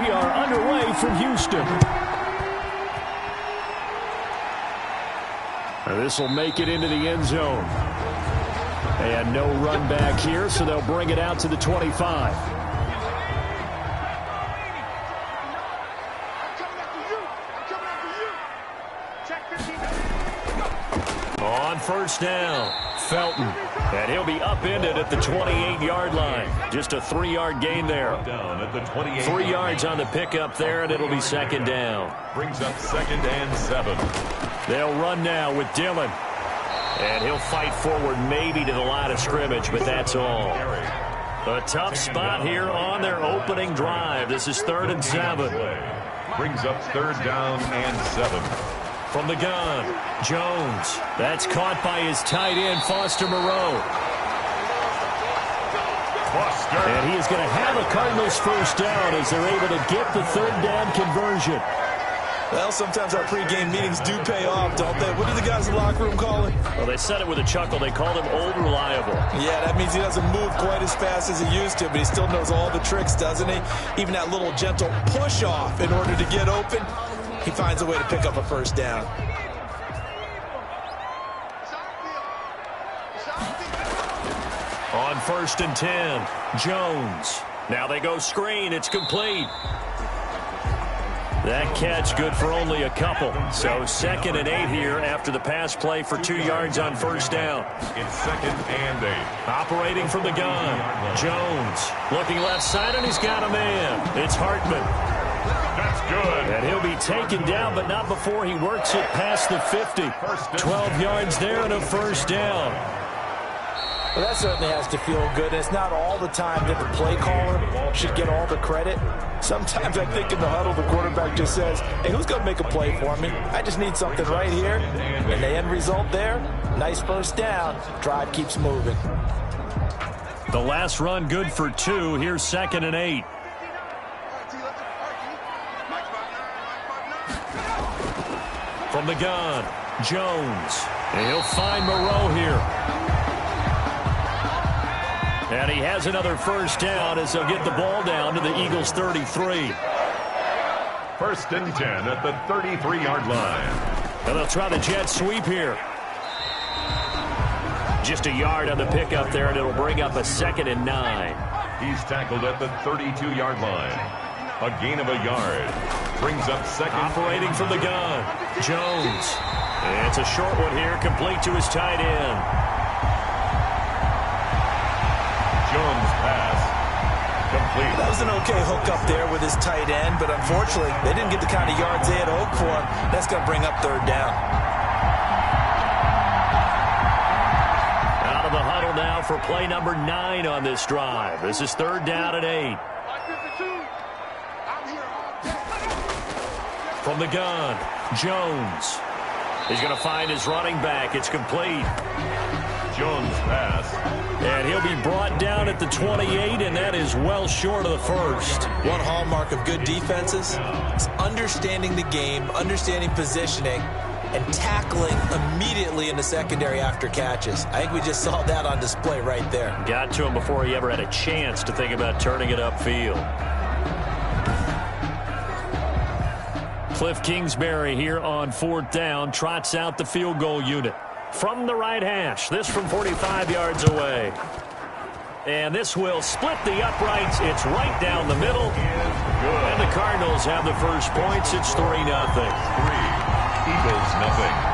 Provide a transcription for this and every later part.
We are underway from Houston. This will make it into the end zone. And no run back here, so they'll bring it out to the 25. On first down, Felton. And he'll be upended at the 28-yard line. Just a 3-yard gain there. 3 yards on the pickup there, and it'll be second down. Brings up 2nd and 7. They'll run now with Dillon. And he'll fight forward maybe to the line of scrimmage, but that's all. A tough spot here on their opening drive. This is 3rd and 7. Brings up 3rd down and 7. From the gun, Jones. That's caught by his tight end, Foster Moreau. And he is going to have a Cardinals first down as they're able to get the 3rd down conversion. Well, sometimes our pregame meetings do pay off, don't they? What do the guys in the locker room call him? Well, they said it with a chuckle. They called him Old Reliable. Yeah, that means he doesn't move quite as fast as he used to, but he still knows all the tricks, doesn't he? Even that little gentle push-off in order to get open. He finds a way to pick up a first down. On 1st and 10, Jones. Now they go screen. It's complete. That catch good for only a couple. So 2nd and 8 here after the pass play for 2 yards on first down. It's 2nd and 8. Operating from the gun, Jones. Looking left side, and he's got a man. It's Hartman. That's good. And he'll be taken down, but not before he works it past the 50. 12 yards there and a first down. Well, that certainly has to feel good. It's not all the time that the play caller should get all the credit. Sometimes I think in the huddle, the quarterback just says, hey, who's going to make a play for me? I just need something right here. And the end result there, nice first down. Drive keeps moving. The last run good for 2. Here's 2nd and 8. From the gun, Jones. And he'll find Moreau here. And he has another first down as they'll get the ball down to the Eagles' 33. 1st and 10 at the 33-yard line. And they'll try the jet sweep here. Just a yard on the pickup there, and it'll bring up a 2nd and 9. He's tackled at the 32-yard line. A gain of a yard. Brings up 2nd. Operating from the gun, Jones. And it's a short one here, complete to his tight end. Jones pass. Complete. That was an okay hook up there with his tight end, but unfortunately, they didn't get the kind of yards they had hoped for. That's going to bring up 3rd down. Out of the huddle now for play number 9 on this drive. This is 3rd down and 8. From the gun, Jones. He's going to find his running back. It's complete. Jones pass. And he'll be brought down at the 28, and that is well short of the first. One hallmark of good defenses is understanding the game, understanding positioning, and tackling immediately in the secondary after catches. I think we just saw that on display right there. Got to him before he ever had a chance to think about turning it upfield. Cliff Kingsbury here on 4th down, trots out the field goal unit. From the right hash, this from 45 yards away. And this will split the uprights. It's right down the middle. And the Cardinals have the first points. It's 3-0. 3. Eagles nothing.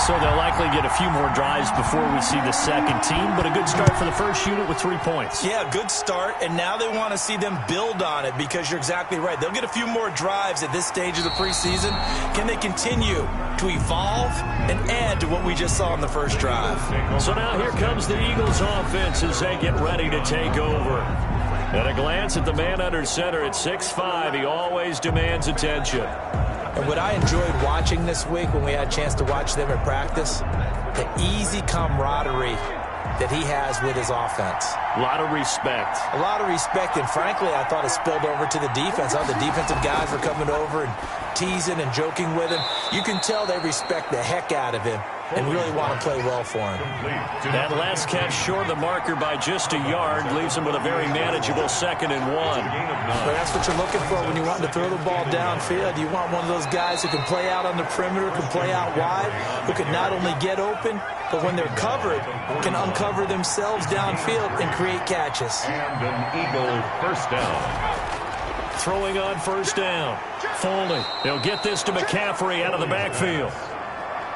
So they'll likely get a few more drives before we see the second team, but a good start for the first unit with 3 points. Yeah, good start, and now they want to see them build on it because you're exactly right. They'll get a few more drives at this stage of the preseason. Can they continue to evolve and add to what we just saw in the first drive? So now here comes the Eagles offense as they get ready to take over. At a glance at the man under center at 6'5", he always demands attention. And what I enjoyed watching this week when we had a chance to watch them at practice, the easy camaraderie that he has with his offense. A lot of respect. A lot of respect, and frankly, I thought it spilled over to the defense. All the defensive guys were coming over and teasing and joking with him. You can tell they respect the heck out of him. and really want to play well for him. That last catch short of the marker by just a yard leaves him with a very manageable 2nd and 1. But that's what you're looking for when you want to throw the ball downfield. You want one of those guys who can play out on the perimeter, can play out wide, who can not only get open, but when they're covered, can uncover themselves downfield and create catches. And an Eagle first down. Throwing on first down. Foley. He'll get this to McCaffrey out of the backfield.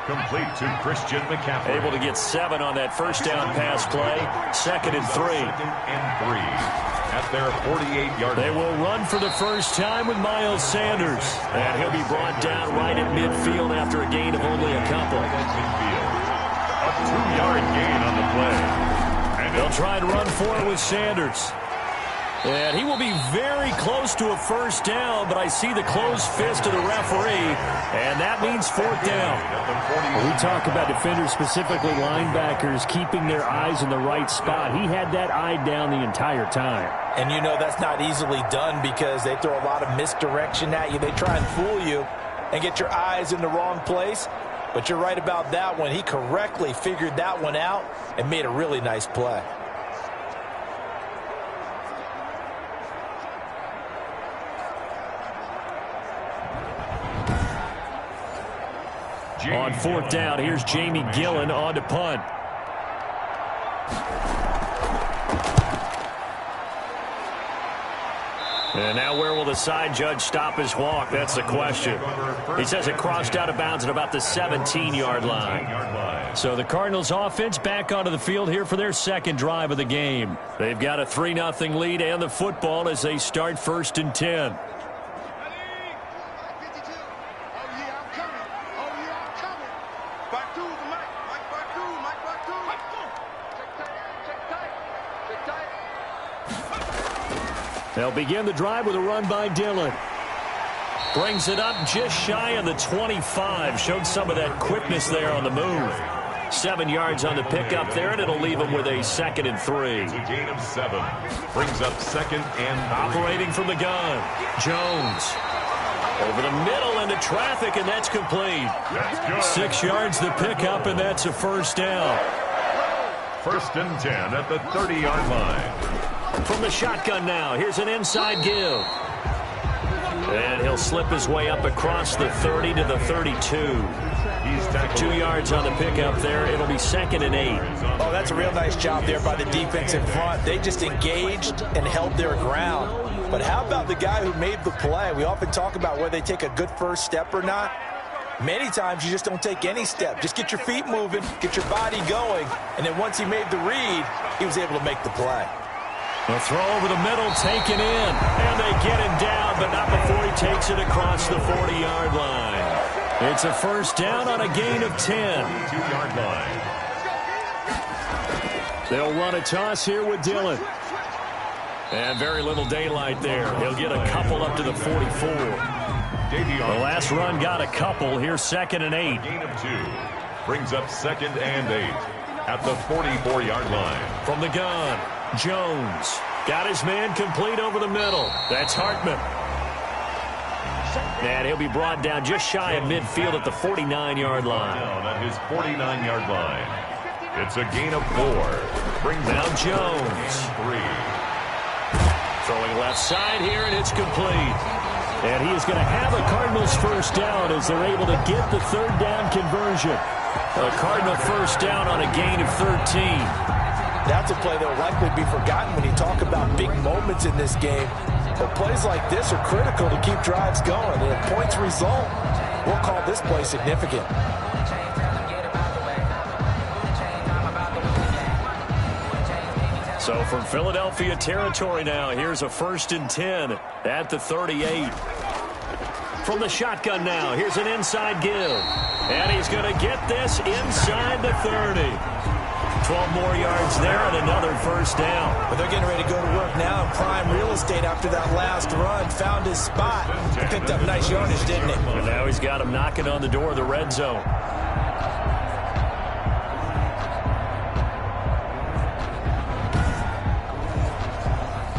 Complete to Christian McCaffrey. Able to get 7 on that first down pass play. 2nd and 3. 2nd and 3 at their 48-yard line. They will run for the first time with Miles Sanders. And he'll be brought down right at midfield after a gain of only a couple. A 2-yard gain on the play. And they'll try and run for it with Sanders. And he will be very close to a first down, but I see the closed fist of the referee, and that means 4th down. We talk about defenders, specifically linebackers, keeping their eyes in the right spot. He had that eye down the entire time. And you know that's not easily done because they throw a lot of misdirection at you. They try and fool you and get your eyes in the wrong place. But you're right about that one. He correctly figured that one out and made a really nice play. On 4th down, here's Jamie Gillen on to punt. And now where will the side judge stop his walk? That's the question. He says it crossed out of bounds at about the 17-yard line. So the Cardinals offense back onto the field here for their 2nd drive of the game. They've got a 3-0 lead and the football as they start 1st and 10. They'll begin the drive with a run by Dillon. Brings it up just shy of the 25. Showed some of that quickness there on the move. 7 yards on the pickup there, and it'll leave him with a 2nd and 3. It's a gain of 7. Brings up 2nd and 3. Operating from the gun. Jones. Over the middle into traffic, and that's complete. That's good. 6 yards the pickup, and that's a first down. 1st and 10 at the 30-yard line. From the shotgun now, here's an inside give. And he'll slip his way up across the 30 to the 32. He's tackled. 2 yards on the pickup there. It'll be 2nd and 8. Oh, that's a real nice job there by the defense in front. They just engaged and held their ground. But how about the guy who made the play? We often talk about whether they take a good first step or not. Many times you just don't take any step. Just get your feet moving, get your body going, and then once he made the read, he was able to make the play. The throw over the middle, taken in, and they get him down, but not before he takes it across the 40-yard line. It's a first down on a gain of 10. 2-yard line. They'll run a toss here with Dillon. And very little daylight there. He'll get a couple up to the 44. The last run got a couple. Here's 2nd and 8. Gain of 2. Brings up 2nd and 8 at the 44-yard line. From the gun, Jones. Got his man complete over the middle. That's Hartman. And he'll be brought down just shy of midfield at the 49-yard line. Down at his 49-yard line. It's a gain of 4. Brings now up Jones. 3. Throwing left side here, and it's complete. And he is going to have a Cardinals first down as they're able to get the 3rd down conversion. A Cardinal first down on a gain of 13. That's a play that will likely be forgotten when you talk about big moments in this game. But plays like this are critical to keep drives going. And if points result, we'll call this play significant. So from Philadelphia territory now, here's a 1st and 10 at the 38. From the shotgun now, here's an inside give. And he's going to get this inside the 30. 12 more yards there and another first down. But they're getting ready to go to work now in prime real estate after that last run. Found his spot. Picked up nice yardage, didn't he? And now he's got him knocking on the door of the red zone.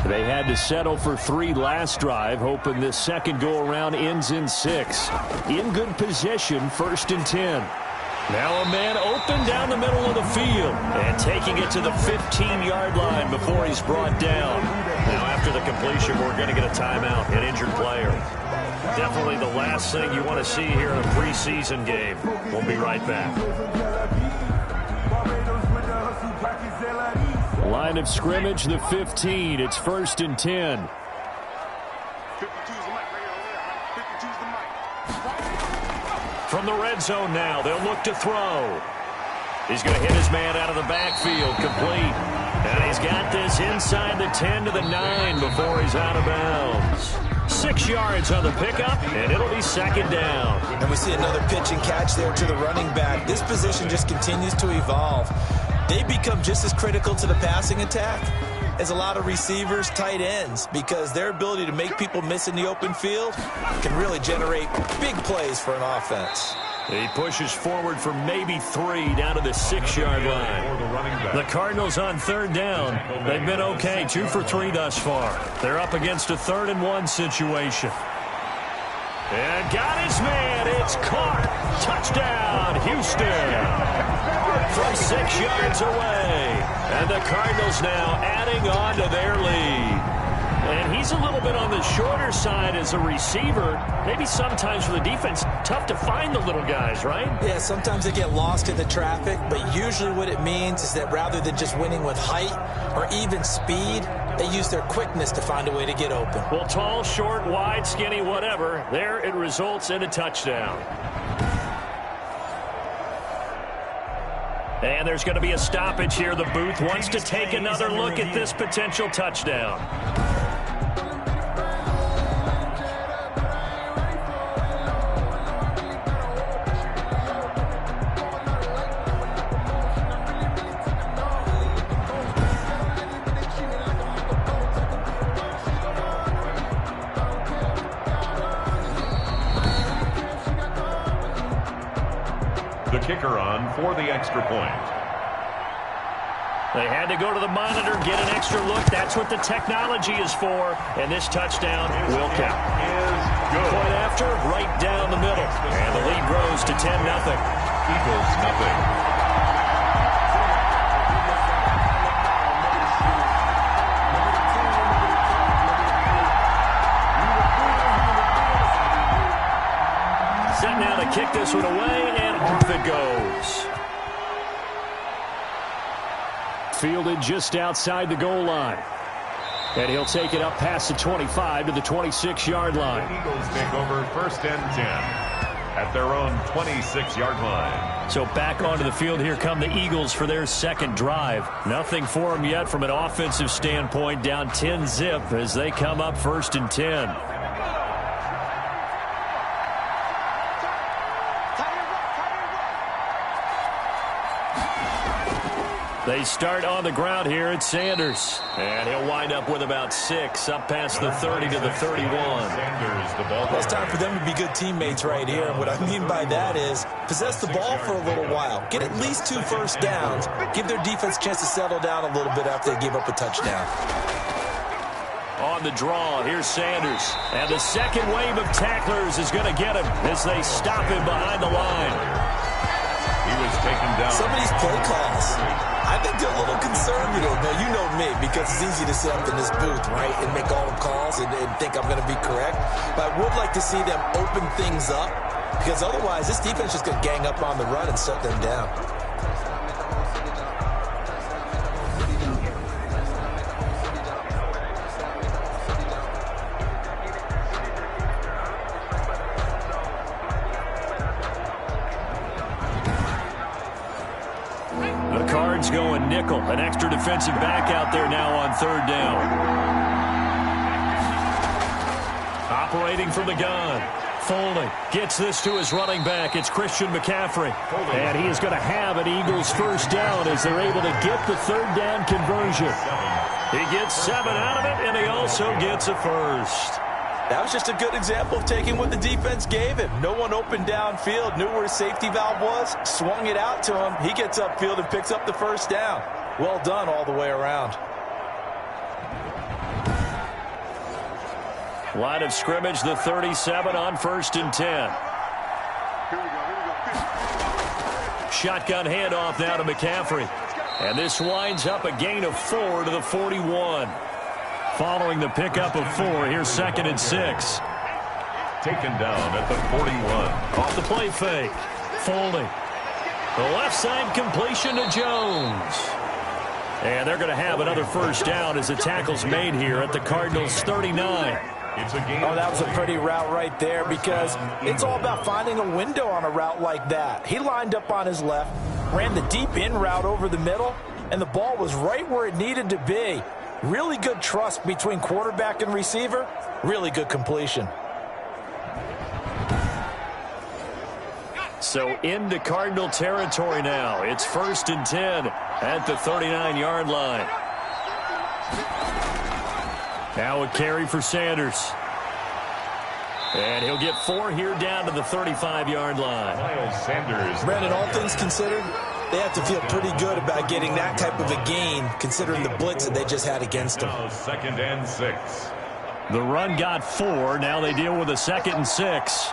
They had to settle for 3 last drive, hoping this second go-around ends in 6. In good position, 1st and 10. Now a man open down the middle of the field and taking it to the 15-yard line before he's brought down. Now after the completion, we're going to get a timeout, an injured player. Definitely the last thing you want to see here in a preseason game. We'll be right back. Line of scrimmage, the 15. It's 1st and 10. From the red zone now, they'll look to throw. He's going to hit his man out of the backfield, complete. And he's got this inside the 10 to the 9 before he's out of bounds. 6 yards on the pickup, and it'll be 2nd down. And we see another pitch and catch there to the running back. This position just continues to evolve. They become just as critical to the passing attack as a lot of receivers, tight ends, because their ability to make people miss in the open field can really generate big plays for an offense. He pushes forward for maybe 3 down to the 6-yard line. The Cardinals on 3rd down. They've been okay, 2 for 3 thus far. They're up against a 3rd and 1 situation. And got his man. It's caught. Touchdown, Houston. From 6 yards away. And the Cardinals now adding on to their lead. And he's a little bit on the shorter side as a receiver. Maybe sometimes for the defense, tough to find the little guys, right? Yeah, sometimes they get lost in the traffic, but usually what it means is that rather than just winning with height or even speed, they use their quickness to find a way to get open. Well, tall, short, wide, skinny, whatever, there it results in a touchdown. And there's going to be a stoppage here. The booth wants to take another look at this potential touchdown. The kicker on for the extra point. They had to go to the monitor, get an extra look. That's what the technology is for. And this touchdown will count. Point after, right down the middle. And the lead grows to 10-0. Eagles, nothing. Set now to kick this one away, and off it goes. Fielded just outside the goal line. And he'll take it up past the 25 to the 26-yard line. The Eagles take over 1st and 10 at their own 26-yard line. So back onto the field, here come the Eagles for their 2nd drive. Nothing for them yet from an offensive standpoint, down 10-zip as they come up 1st and 10. They start on the ground here at Sanders. And he'll wind up with about 6, up past the 30 to the 31. Well, it's time for them to be good teammates right here. And what I mean by that is possess the ball for a little while. Get at least 2 first downs. Give their defense a chance to settle down a little bit after they give up a touchdown. On the draw, here's Sanders. And the second wave of tacklers is going to get him as they stop him behind the line. He was taken down. Some of these play calls, I think they're a little conservative. Now, you know me, because it's easy to sit up in this booth, right, and make all the calls and think I'm going to be correct. But I would like to see them open things up, because otherwise this defense is just going to gang up on the run and shut them down. Going nickel, an extra defensive back out there now on 3rd down. Operating from the gun. Folding gets this to his running back. It's Christian McCaffrey. And he is going to have an Eagles 1st down as they're able to get the 3rd down conversion. He gets 7 out of it, and he also gets a 1st. That was just a good example of taking what the defense gave him. No one opened downfield, knew where his safety valve was, swung it out to him. He gets upfield and picks up the 1st down. Well done all the way around. Line of scrimmage, the 37 on 1st and 10. Shotgun handoff now to McCaffrey. And this winds up a gain of 4 to the 41. Following the pickup of 4, here's 2nd and 6. Taken down at the 41. Off the play fake. Folding. The left side completion to Jones. And they're going to have another first down as the tackle's made here at the Cardinals' 39. It's a game. Oh, that was a pretty route right there because it's all about finding a window on a route like that. He lined up on his left, ran the deep in route over the middle, and the ball was right where it needed to be. Really good trust between quarterback and receiver. Really good completion. So into Cardinal territory now. It's 1st and 10 at the 39-yard line. Now a carry for Sanders. And he'll get 4 here down to the 35-yard line. Miles Sanders. Brandon, all things considered, they have to feel pretty good about getting that type of a gain considering the blitz that they just had against them. Now 2nd and 6. The run got 4. Now they deal with a 2nd and 6.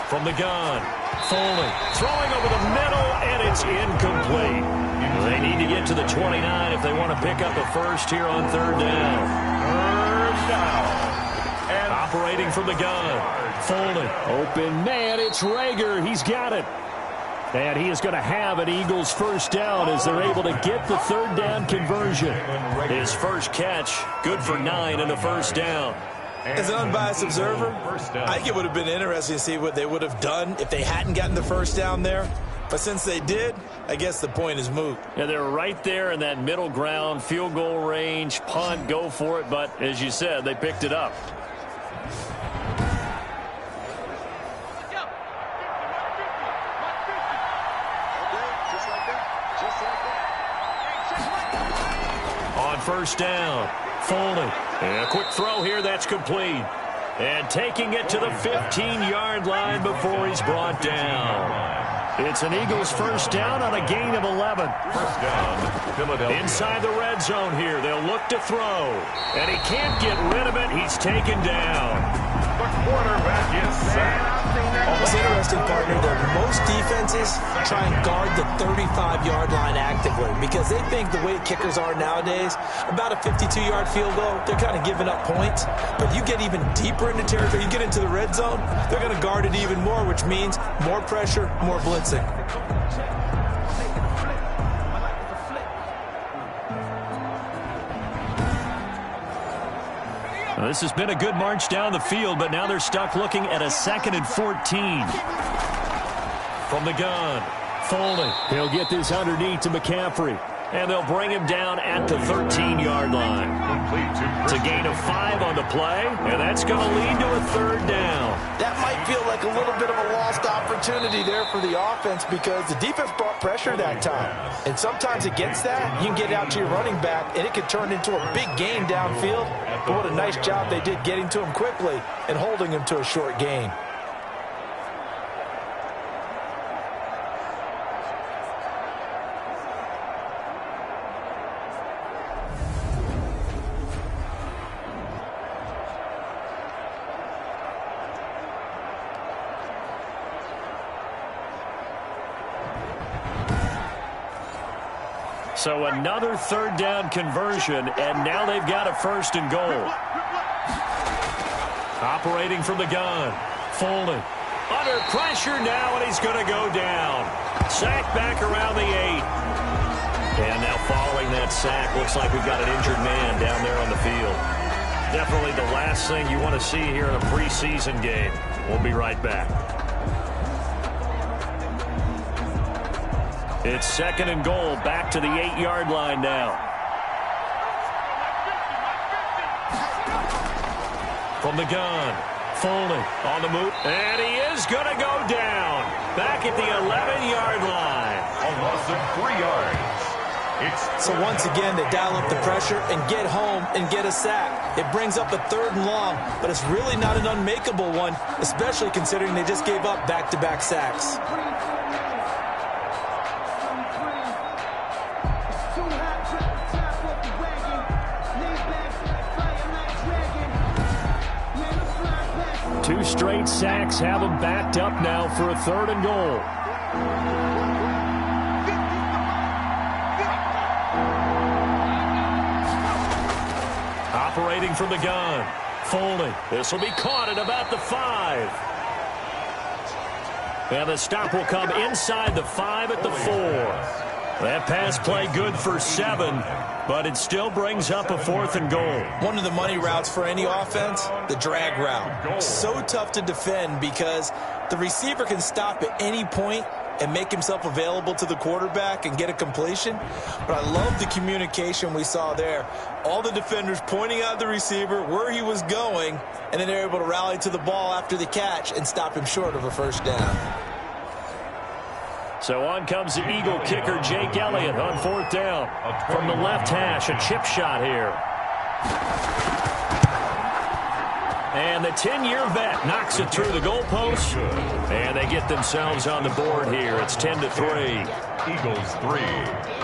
From the gun, Foley throwing over the middle, and it's incomplete. They need to get to the 29 if they want to pick up a first here on 3rd down. 3rd down. And operating from the gun, Foley. Open man, it's Rager. He's got it. And he is going to have an Eagles first down as they're able to get the 3rd down conversion. His first catch, good for 9 and a first down. As an unbiased observer, I think it would have been interesting to see what they would have done if they hadn't gotten the first down there. But since they did, I guess the point is moot. Yeah, they're right there in that middle ground, field goal range, punt, go for it. But as you said, they picked it up. On first down, Foley. And a quick throw here, that's complete. And taking it to the 15-yard line before he's brought down. It's an Eagles first down on a gain of 11. First down, Philadelphia. Inside the red zone here, they'll look to throw. And he can't get rid of it. He's taken down. The quarterback is sacked. It's interesting, partner, that most defenses try and guard the 35-yard line actively because they think the way kickers are nowadays, about a 52-yard field goal, they're kind of giving up points. But you get even deeper into territory, you get into the red zone, they're going to guard it even more, which means more pressure, more blitzing. Well, this has been a good march down the field, but now they're stuck looking at a 2nd and 14. From the gun, Foley. He'll get this underneath to McCaffrey. And they'll bring him down at the 13-yard line. It's a gain of 5 on the play, and that's going to lead to a 3rd down. That might feel like a little bit of a lost opportunity there for the offense because the defense brought pressure that time. And sometimes against that, you can get out to your running back, and it could turn into a big gain downfield. But what a nice job they did getting to him quickly and holding him to a short gain. So another 3rd down conversion, and now they've got a 1st and goal. Operating from the gun, Foley. Under pressure now, and he's going to go down. Sacked back around the 8. And now following that sack, looks like we've got an injured man down there on the field. Definitely the last thing you want to see here in a preseason game. We'll be right back. It's 2nd and goal, back to the 8-yard line now. From the gun, Foley on the move, and he is going to go down. Back at the 11-yard line. A loss of 3 yards. So once again, they dial up the pressure and get home and get a sack. It brings up a 3rd and long, but it's really not an unmakeable one, especially considering they just gave up back-to-back sacks. 2 straight sacks have him backed up now for a 3rd and goal. Operating from the gun. Folding. This will be caught at about the 5. And the stop will come inside the 5 at the 4. That pass play good for 7, but it still brings up a 4th and goal. One of the money routes for any offense, the drag route. So tough to defend because the receiver can stop at any point and make himself available to the quarterback and get a completion. But I love the communication we saw there. All the defenders pointing out the receiver, where he was going, and then they're able to rally to the ball after the catch and stop him short of a 1st down. So on comes the Eagle kicker, Jake Elliott, on 4th down. From the left hash, a chip shot here. And the 10-year vet knocks it through the goalpost. And they get themselves on the board here. It's 10-3. Eagles 3.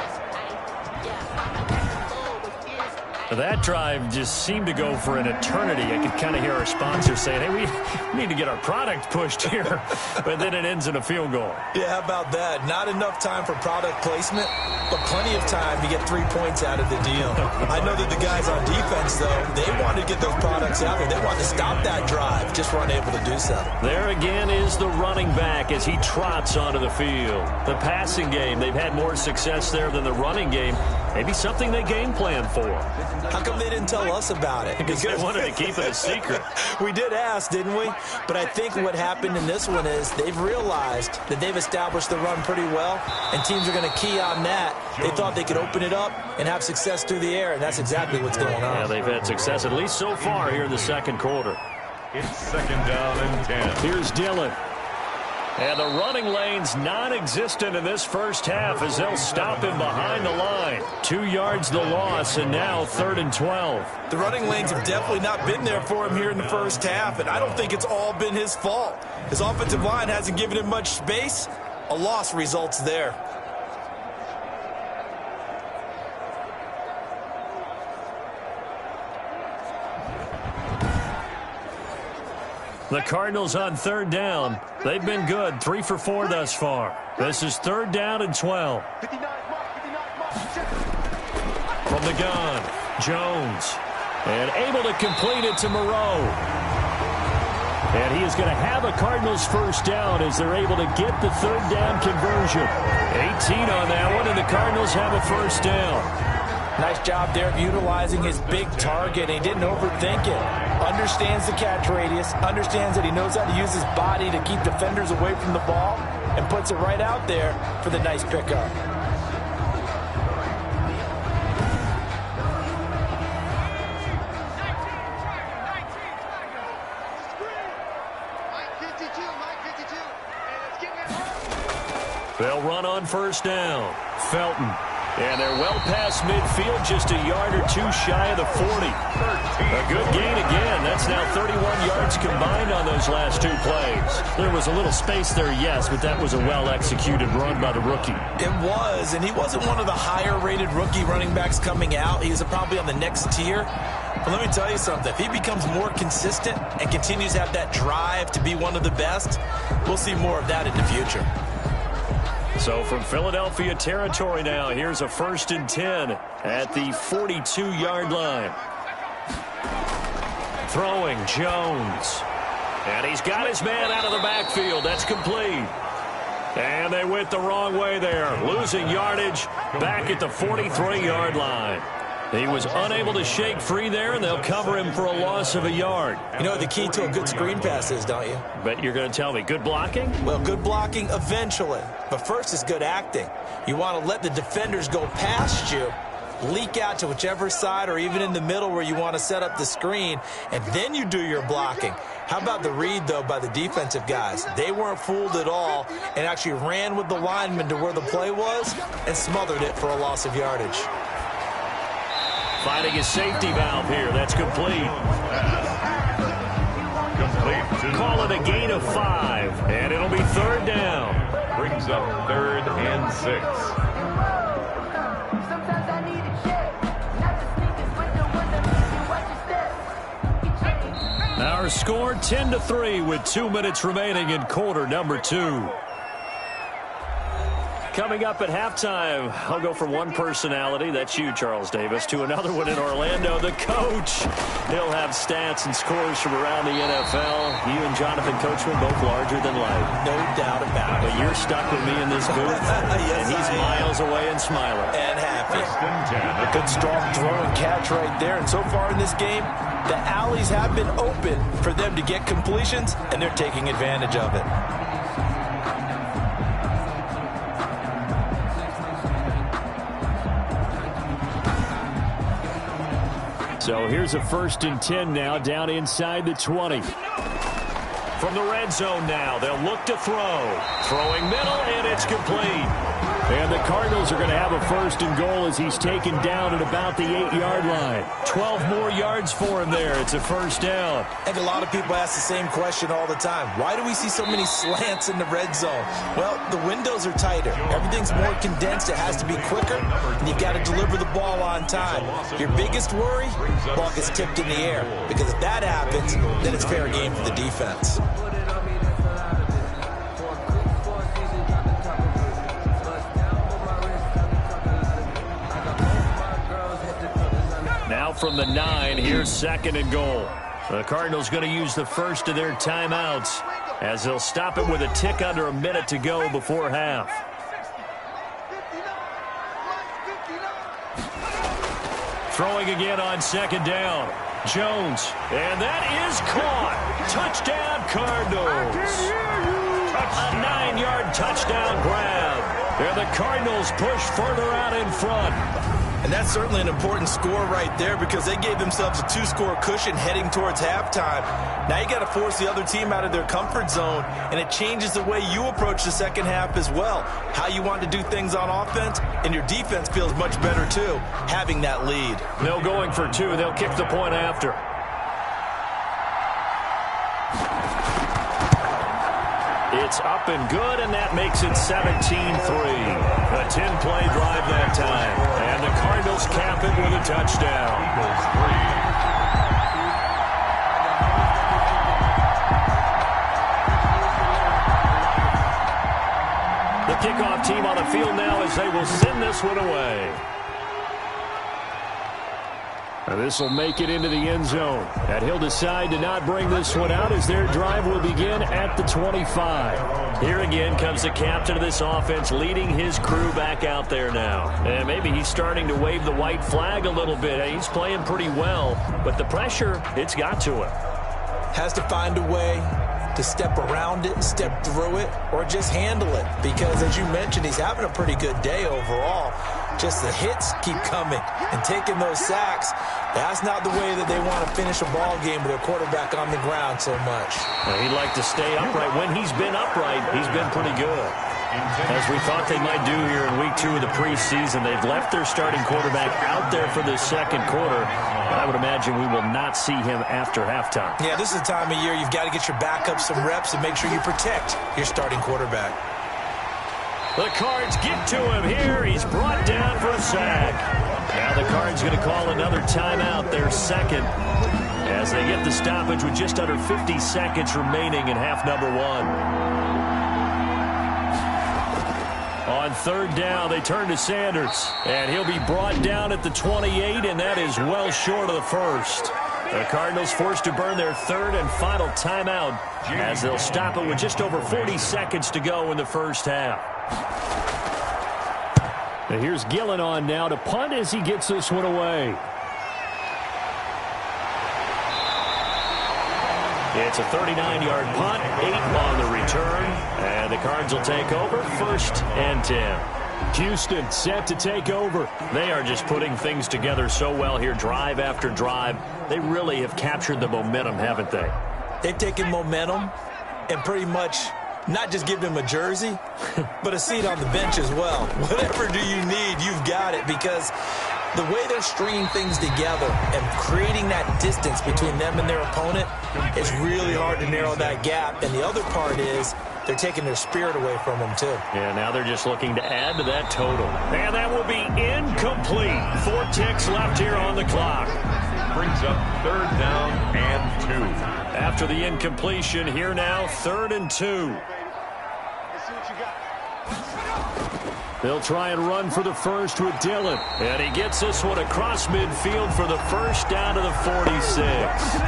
That drive just seemed to go for an eternity. I could kind of hear our sponsor saying, hey, we need to get our product pushed here. But then it ends in a field goal. Yeah, how about that? Not enough time for product placement, but plenty of time to get 3 points out of the deal. I know that the guys on defense, though, they wanted to get those products out there. They wanted to stop that drive, just weren't able to do so. There again is the running back as he trots onto the field. The passing game, they've had more success there than the running game. Maybe something they game plan for. How come they didn't tell us about it? Because they wanted to keep it a secret. We did ask, didn't we? But I think what happened in this one is they've realized that they've established the run pretty well, and teams are going to key on that. They thought they could open it up and have success through the air, and that's exactly what's going on. Yeah, they've had success, at least so far here in the 2nd quarter. It's 2nd down and 10. Here's Dillon. And the running lane's non-existent in this 1st half as they'll stop him behind the line. 2 yards the loss, and now 3rd and 12. The running lanes have definitely not been there for him here in the 1st half, and I don't think it's all been his fault. His offensive line hasn't given him much space. A loss results there. The Cardinals on 3rd down. They've been good, 3 for 4 thus far. This is 3rd down and 12. From the gun, Jones. And able to complete it to Moreau. And he is going to have a Cardinals 1st down as they're able to get the 3rd down conversion. 18 on that one, and the Cardinals have a 1st down. Nice job there of utilizing his big target. He didn't overthink it. Understands the catch radius. Understands that he knows how to use his body to keep defenders away from the ball. And puts it right out there for the nice pickup. They'll run on 1st down. Felton. And they're well past midfield, just a yard or 2 shy of the 40. A good gain again. That's now 31 yards combined on those last 2 plays. There was a little space there, yes, but that was a well-executed run by the rookie. It was, and he wasn't one of the higher-rated rookie running backs coming out. He's probably on the next tier. But let me tell you something. If he becomes more consistent and continues to have that drive to be one of the best, we'll see more of that in the future. So from Philadelphia territory now, here's a 1st and 10 at the 42-yard line. Throwing, Jones. And he's got his man out of the backfield. That's complete. And they went the wrong way there. Losing yardage back at the 43-yard line. He was unable to shake free there, and they'll cover him for a loss of a yard. You know what the key to a good screen pass is, don't you? Bet you're going to tell me. Good blocking? Well, good blocking eventually. But first is good acting. You want to let the defenders go past you, leak out to whichever side or even in the middle where you want to set up the screen, and then you do your blocking. How about the read, though, by the defensive guys? They weren't fooled at all and actually ran with the lineman to where the play was and smothered it for a loss of yardage. Finding his safety valve here. That's complete. Call it a gain of 5, and it'll be 3rd down. Brings up 3rd and 6. Our score 10-3 with 2 minutes remaining in quarter number 2. Coming up at halftime, I'll go from one personality, that's you, Charles Davis, to another one in Orlando, the coach. He'll have stats and scores from around the NFL. You and Jonathan Coachman, both larger than life. No doubt about it. But you're stuck with me in this booth, yes, and he's miles away and smiling. And happy. A good, strong throw and catch right there. And so far in this game, the alleys have been open for them to get completions, and they're taking advantage of it. So here's a 1st and 10 now, down inside the 20. From the red zone now, they'll look to throw. Throwing middle, and it's complete. And the Cardinals are going to have a 1st and goal as he's taken down at about the 8-yard line. 12 more yards for him there. It's a 1st down. I think a lot of people ask the same question all the time. Why do we see so many slants in the red zone? Well, the windows are tighter. Everything's more condensed. It has to be quicker, and you've got to deliver the ball on time. Your biggest worry, ball gets tipped in the air. Because if that happens, then it's fair game for the defense. Now from the 9, here's 2nd and goal. The Cardinals going to use the first of their timeouts as they'll stop it with a tick under a minute to go before half. Throwing again on 2nd down. Jones, and that is caught. Touchdown, Cardinals. A 9-yard touchdown grab. And the Cardinals push further out in front. And that's certainly an important score right there because they gave themselves a 2-score cushion heading towards halftime. Now you got to force the other team out of their comfort zone, and it changes the way you approach the second half as well. How you want to do things on offense, and your defense feels much better too, having that lead. They'll going for 2. They'll kick the point after. It's up and good, and that makes it 17-3. A 10-play drive that time. And the Cardinals cap it with a touchdown. The kickoff team on the field now as they will send this one away. And this will make it into the end zone. And he'll decide to not bring this one out as their drive will begin at the 25. Here again comes the captain of this offense leading his crew back out there now. And maybe he's starting to wave the white flag a little bit. He's playing pretty well, but the pressure, it's got to him. Has to find a way to step around it, step through it, or just handle it. Because as you mentioned, he's having a pretty good day overall. Just the hits keep coming and taking those sacks. That's not the way that they want to finish a ball game with their quarterback on the ground so much. Well, he'd like to stay upright. When he's been upright, he's been pretty good. As we thought they might do here in week 2 of the preseason, they've left their starting quarterback out there for the second quarter. I would imagine we will not see him after halftime. Yeah, this is the time of year you've got to get your backup some reps and make sure you protect your starting quarterback. The Cards get to him here. He's brought down for a sack. Now the Cards going to call another timeout, their second, as they get the stoppage with just under 50 seconds remaining in half number 1. On 3rd down, they turn to Sanders, and he'll be brought down at the 28, and that is well short of the first. The Cardinals forced to burn their 3rd and final timeout as they'll stop it with just over 40 seconds to go in the first half. And here's Gillen on now to punt as he gets this one away. It's a 39-yard punt, 8 on the return, and the Cards will take over 1st and 10. Houston set to take over. They are just putting things together so well here, drive after drive. They really have captured the momentum, haven't they? They've taken momentum and pretty much not just give him a jersey, but a seat on the bench as well. Whatever do you need, you've got it, because the way they're stringing things together and creating that distance between them and their opponent, it's really hard to narrow that gap. And the other part is they're taking their spirit away from them, too. Yeah, now they're just looking to add to that total. And that will be incomplete. 4 ticks left here on the clock. brings up 3rd down and 2. After the incompletion, here now, 3rd and 2. They'll try and run for the first with Dillon. And he gets this one across midfield for the first down to the 46.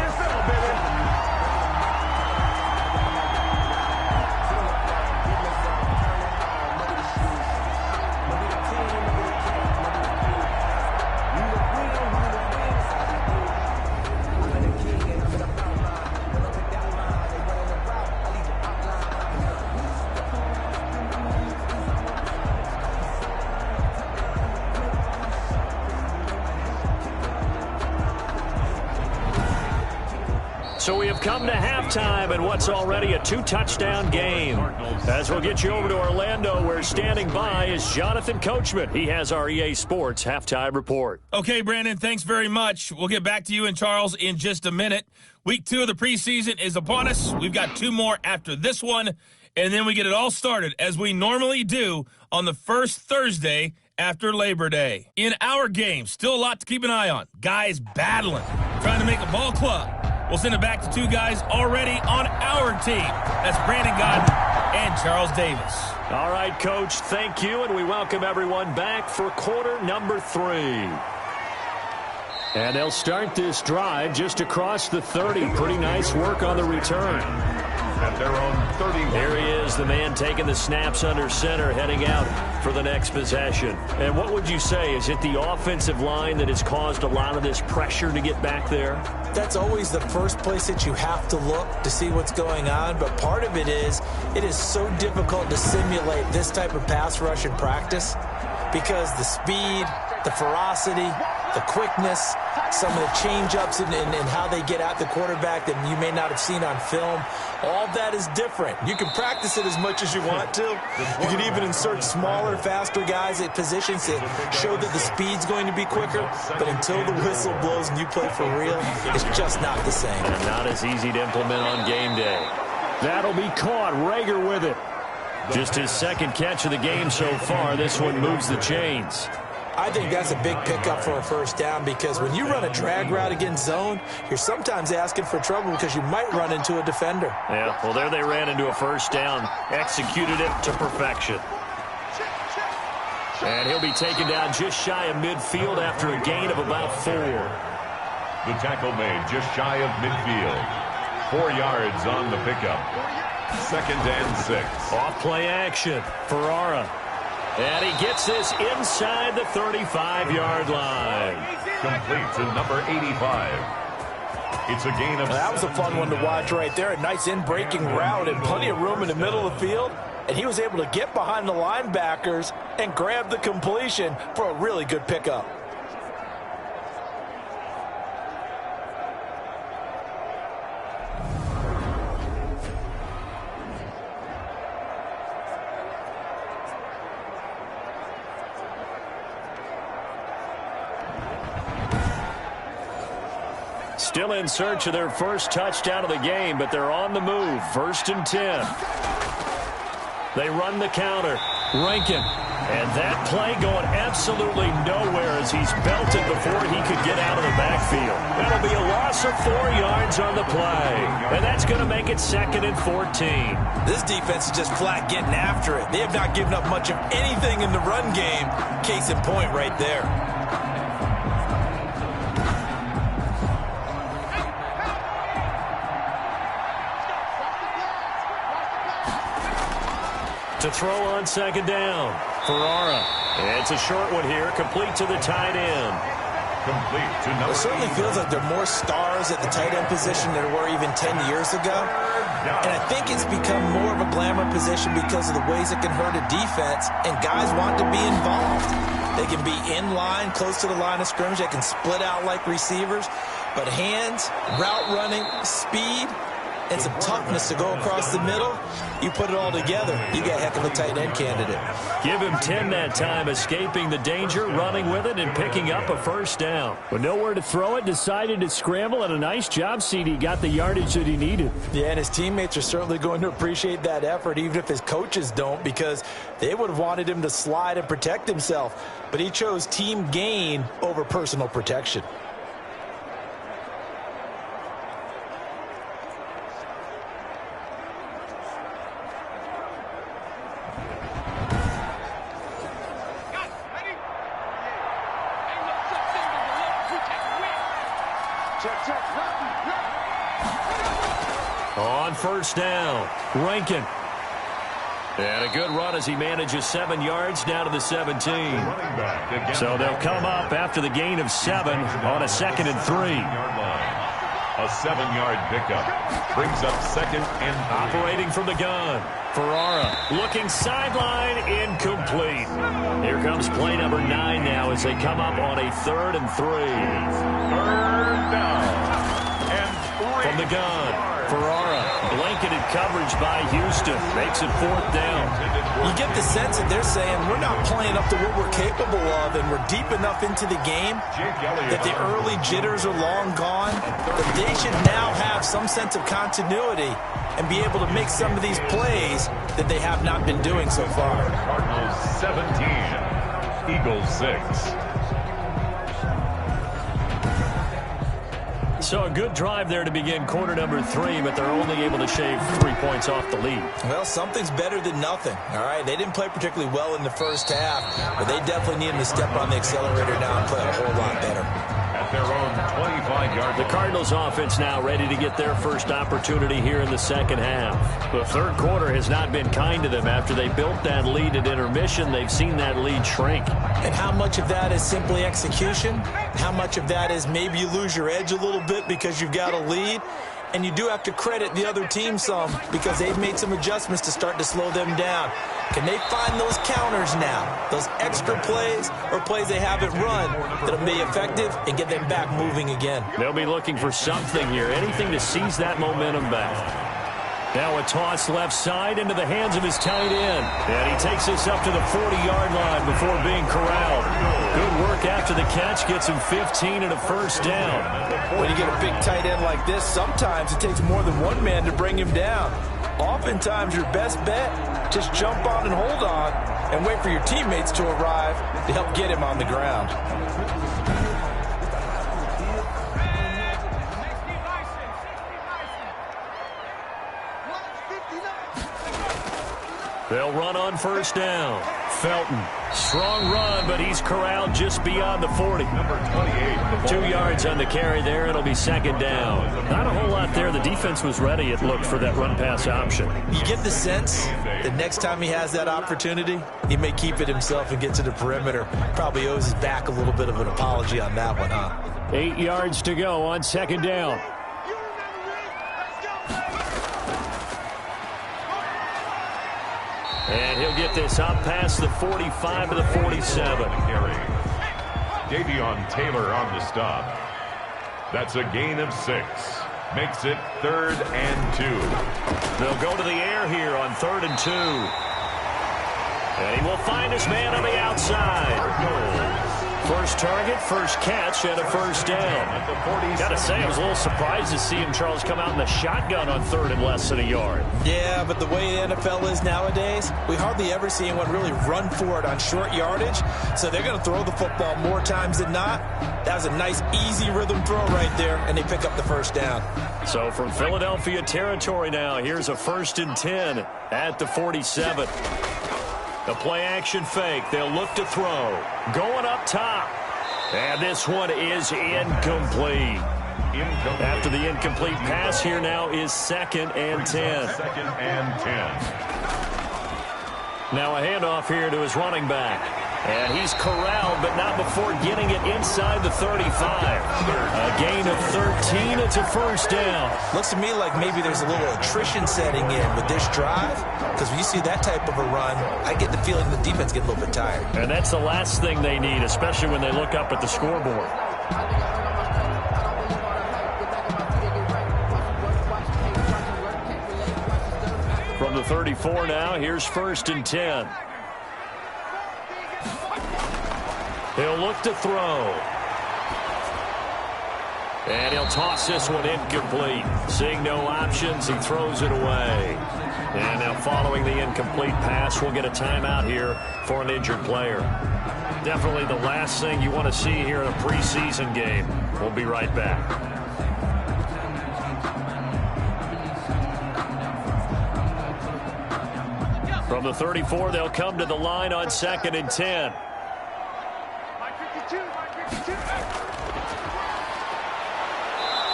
So we have come to halftime in what's already a 2-touchdown game. As we'll get you over to Orlando, where standing by is Jonathan Coachman. He has our EA Sports halftime report. Okay, Brandon, thanks very much. We'll get back to you and Charles in just a minute. Week 2 of the preseason is upon us. We've got 2 more after this one, and then we get it all started, as we normally do, on the first Thursday after Labor Day. In our game, still a lot to keep an eye on. Guys battling, trying to make a ball club. We'll send it back to 2 guys already on our team. That's Brandon Godden and Charles Davis. All right, Coach, thank you, and we welcome everyone back for quarter number 3. And they'll start this drive just across the 30. Pretty nice work on the return. At their own 31. Here he is, the man taking the snaps under center, heading out for the next possession. And what would you say? Is it the offensive line that has caused a lot of this pressure to get back there? That's always the first place that you have to look to see what's going on. But part of it is so difficult to simulate this type of pass rush in practice because the speed, the ferocity, the quickness, some of the change-ups and how they get at the quarterback that you may not have seen on film, all that is different. You can practice it as much as you want to. You can even insert smaller, faster guys at positions to show that the speed's going to be quicker. But until the whistle blows and you play for real, it's just not the same. And not as easy to implement on game day. That'll be caught. Rager with it. Just his second catch of the game so far. This one moves the chains. I think that's a big pickup for a first down because when you run a drag route against zone, you're sometimes asking for trouble because you might run into a defender. Yeah, well, there they ran into a first down, executed it to perfection. And he'll be taken down just shy of midfield after a gain of about 4. The tackle made just shy of midfield. 4 yards on the pickup. 2nd and 6. Off play action for Ahora. And he gets this inside the 35-yard line. Complete to number 85. It's a gain of... That was a fun one to watch right there. A nice in-breaking route and plenty of room in the middle of the field. And he was able to get behind the linebackers and grab the completion for a really good pickup. Still in search of their first touchdown of the game, but they're on the move. 1st and 10. They run the counter. Rankin. And that play going absolutely nowhere as he's belted before he could get out of the backfield. That'll be a loss of 4 yards on the play. And that's going to make it 2nd and 14. This defense is just flat getting after it. They have not given up much of anything in the run game. Case in point right there. To throw on 2nd down for Ahora. It's a short one here, complete to the tight end. Complete to number... It certainly feels like there are more stars at the tight end position than there were even 10 years ago. And I think it's become more of a glamour position because of the ways it can hurt a defense, and guys want to be involved. They can be in line, close to the line of scrimmage. They can split out like receivers. But hands, route running, speed, and some toughness to go across the middle, you put it all together, you got a heck of a tight end candidate. Give him 10 that time, escaping the danger, running with it, and picking up a first down. But nowhere to throw it, decided to scramble, and a nice job, CD. Got the yardage that he needed. Yeah, and his teammates are certainly going to appreciate that effort, even if his coaches don't, because they would have wanted him to slide and protect himself. But he chose team gain over personal protection. On first down, Rankin. And a good run as he manages 7 yards down to the 17. So they'll come up after the gain of 7 on a 2nd and 3. A 7-yard pickup brings up 2nd and 3. Operating from the gun. Ferrara looking sideline, incomplete. Here comes play number 9 now as they come up on a 3rd and 3. 3rd down and 3. From the gun. Ferrara blanketed coverage by Houston. Makes it 4th down. You get the sense that they're saying we're not playing up to what we're capable of, and we're deep enough into the game that the early jitters are long gone, that they should now have some sense of continuity and be able to make some of these plays that they have not been doing so far. Cardinals 17, Eagles 6. So a good drive there to begin quarter number 3, but they're only able to shave 3 points off the lead. Well, something's better than nothing, all right? They didn't play particularly well in the first half, but they definitely need them to step on the accelerator now and play a whole lot better. At their own 25-yard line. The Cardinals offense now ready to get their first opportunity here in the second half. The third quarter has not been kind to them. After they built that lead at intermission, they've seen that lead shrink. And how much of that is simply execution? How much of that is maybe you lose your edge a little bit because you've got a lead? And you do have to credit the other team some because they've made some adjustments to start to slow them down. Can they find those counters now, those extra plays or plays they haven't run that'll be effective and get them back moving again? They'll be looking for something here, anything to seize that momentum back. Now a toss left side into the hands of his tight end. And he takes this up to the 40-yard line before being corralled. Good work after the catch. Gets him 15 and a first down. When you get a big tight end like this, sometimes it takes more than one man to bring him down. Oftentimes your best bet, just jump on and hold on and wait for your teammates to arrive to help get him on the ground. They'll run on first down. Felton, strong run, but he's corralled just beyond the 40. Number 28. 2 yards on the carry there. It'll be second down. Not a whole lot there. The defense was ready, it looked, for that run-pass option. You get the sense that next time he has that opportunity, he may keep it himself and get to the perimeter. Probably owes his back a little bit of an apology on that one, huh? 8 yards to go on second down. And he'll get this up past the 45 to the 47. Davion Taylor on the stop. That's a gain of 6. Makes it 3rd and 2. They'll go to the air here on 3rd and 2. And he will find his man on the outside. First target, first catch, and a first down. Got to say, I was a little surprised to see him, Charles, come out in the shotgun on 3rd and less than a yard. Yeah, but the way the NFL is nowadays, we hardly ever see anyone really run for it on short yardage. So they're going to throw the football more times than not. That was a nice, easy rhythm throw right there, and they pick up the first down. So from Philadelphia territory now, here's a 1st and 10 at the 47. The play-action fake. They'll look to throw. Going up top. And this one is incomplete. After the incomplete pass, here now is 2nd and 10. 2nd and 10. Now a handoff here to his running back. And he's corralled, but not before getting it inside the 35. A gain of 13. It's a first down. Looks to me like maybe there's a little attrition setting in with this drive. Because when you see that type of a run, I get the feeling the defense get a little bit tired. And that's the last thing they need, especially when they look up at the scoreboard. From the 34 now, here's 1st and 10. He'll look to throw. And he'll toss this one incomplete. Seeing no options, he throws it away. And now following the incomplete pass, we'll get a timeout here for an injured player. Definitely the last thing you want to see here in a preseason game. We'll be right back. From the 34, they'll come to the line on 2nd and 10.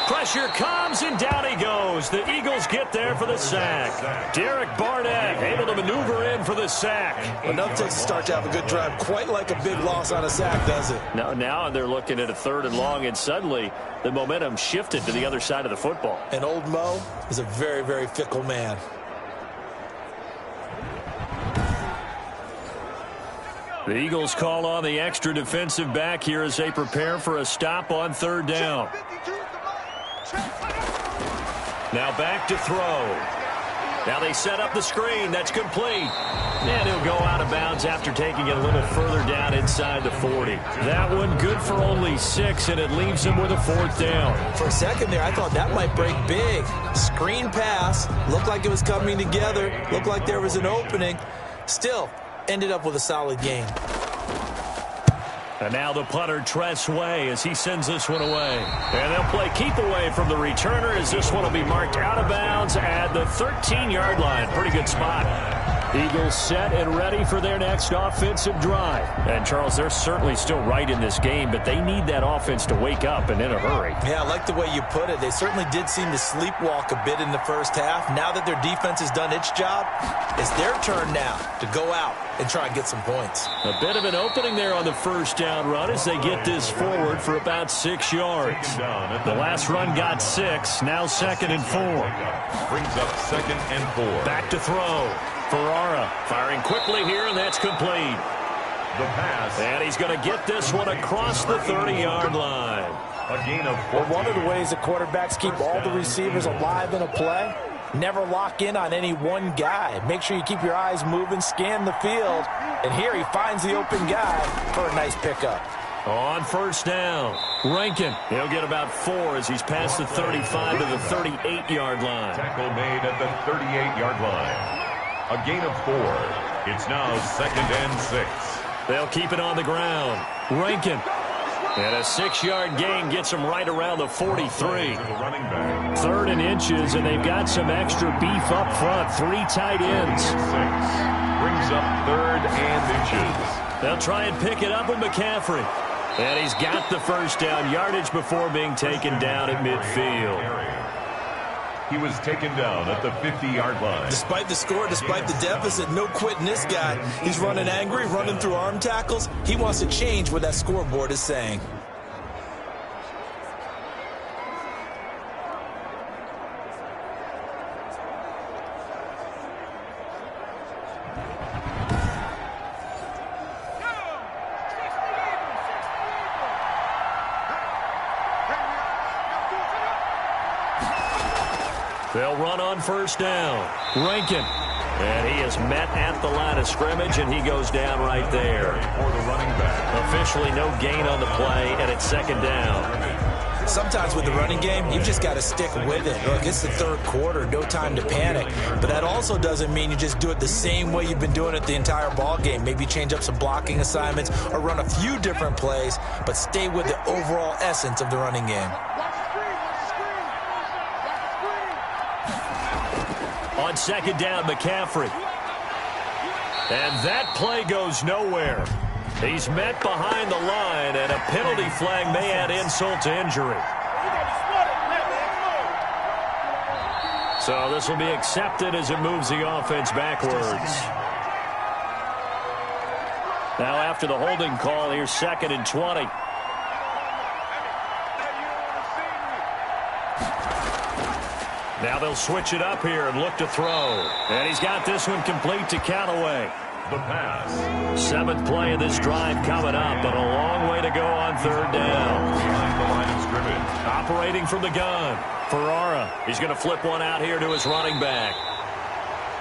Pressure comes, and down he goes. goes. The Eagles get there for the sack. Derek Barnett able to maneuver in for the sack. Enough to start to have a good drive. Quite like a big loss on a sack, does it? Now they're looking at a 3rd and long, and suddenly the momentum shifted to the other side of the football. And old Mo is a very, very fickle man. The Eagles call on the extra defensive back here as they prepare for a stop on 3rd down. Now back to throw. Now they set up the screen. That's complete. And he'll go out of bounds after taking it a little further down inside the 40. That one good for only 6, and it leaves him with a 4th down. For a second there, I thought that might break big. Screen pass. Looked like it was coming together. Looked like there was an opening. Still, ended up with a solid game. And now the punter, Tress Way, as he sends this one away. And they'll play keep away from the returner as this one will be marked out of bounds at the 13-yard line. Pretty good spot. Eagles set and ready for their next offensive drive. And, Charles, they're certainly still right in this game, but they need that offense to wake up and in a hurry. Yeah, I like the way you put it. They certainly did seem to sleepwalk a bit in the first half. Now that their defense has done its job, it's their turn now to go out and try and get some points. A bit of an opening there on the 1st down run as they get this forward for about 6 yards. The last run got 6, now 2nd and 4. Brings up 2nd and 4. Back to throw. Ferrara firing quickly here, and that's complete. The pass. And he's going to get this one across the 30-yard line. A gain of 14. Well, one of the ways that quarterbacks keep all the receivers alive in a play, never lock in on any one guy. Make sure you keep your eyes moving, scan the field. And here he finds the open guy for a nice pickup. On 1st down, Rankin. He'll get about 4 as he's past the 35 to the 38-yard line. Tackle made at the 38-yard line. A gain of 4. It's now 2nd and 6. They'll keep it on the ground. Rankin. And a 6-yard gain gets him right around the 43. 3rd and inches, and they've got some extra beef up front. 3 tight ends. 6. Brings up 3rd and inches. They'll try and pick it up with McCaffrey. And he's got the 1st down yardage before being taken down at midfield. He was taken down at the 50-yard line. Despite the score, despite the deficit, no quitting this guy. He's running angry, running through arm tackles. He wants to change what that scoreboard is saying. They'll run on 1st down. Rankin. And he is met at the line of scrimmage, and he goes down right there. For the running back. Officially no gain on the play, and it's 2nd down. Sometimes with the running game, you've just got to stick with it. Look, it's the 3rd quarter, no time to panic. But that also doesn't mean you just do it the same way you've been doing it the entire ball game. Maybe change up some blocking assignments or run a few different plays, but stay with the overall essence of the running game. On 2nd down, McCaffrey. And that play goes nowhere. He's met behind the line, and a penalty flag may add insult to injury. So this will be accepted as it moves the offense backwards. Now after the holding call, here's 2nd and 20. Now they'll switch it up here and look to throw. And he's got this one complete to Callaway. The pass. 7th play of this drive coming up, but a long way to go on 3rd down. Behind the line of scrimmage. Operating from the gun. Ferrara. He's going to flip one out here to his running back.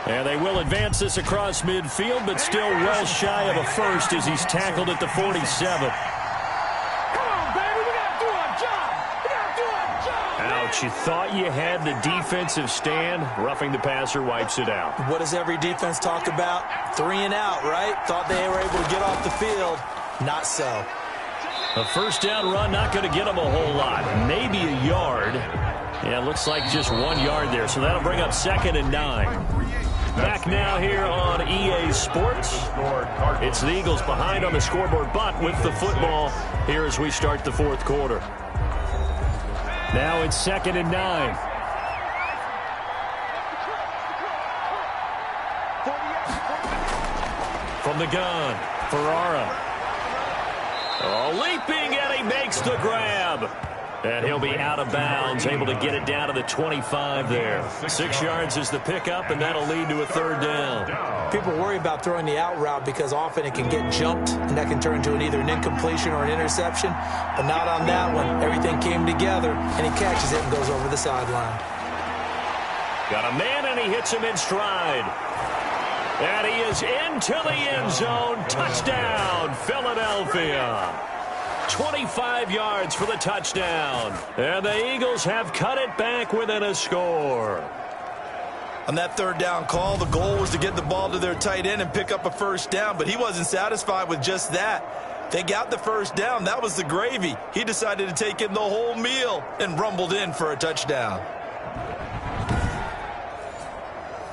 And they will advance this across midfield, but still well shy of a first as he's tackled at the 47. Ouch, you thought you had the defensive stand. Roughing the passer wipes it out. What does every defense talk about? 3 and out, right? Thought they were able to get off the field. Not so. A 1st down run, not going to get them a whole lot. Maybe a yard. Yeah, it looks like just 1 yard there. So that'll bring up 2nd and 9. Back now here on EA Sports. It's the Eagles behind on the scoreboard, but with the football here as we start the 4th quarter. Now it's 2nd and 9. the gun. Ahora. Oh, leaping, and he makes the grab. And he'll be out of bounds, able to get it down to the 25 there. 6 yards is the pickup, and that'll lead to a third down. People worry about throwing the out route because often it can get jumped, and that can turn into either an incompletion or an interception. But not on that one. Everything came together, and he catches it and goes over the sideline. Got a man, and he hits him in stride. And he is into the end zone. Touchdown, Philadelphia. 25 yards for the touchdown. And the Eagles have cut it back within a score. On that third down call, the goal was to get the ball to their tight end and pick up a first down, but he wasn't satisfied with just that. They got the first down. That was the gravy. He decided to take in the whole meal and rumbled in for a touchdown.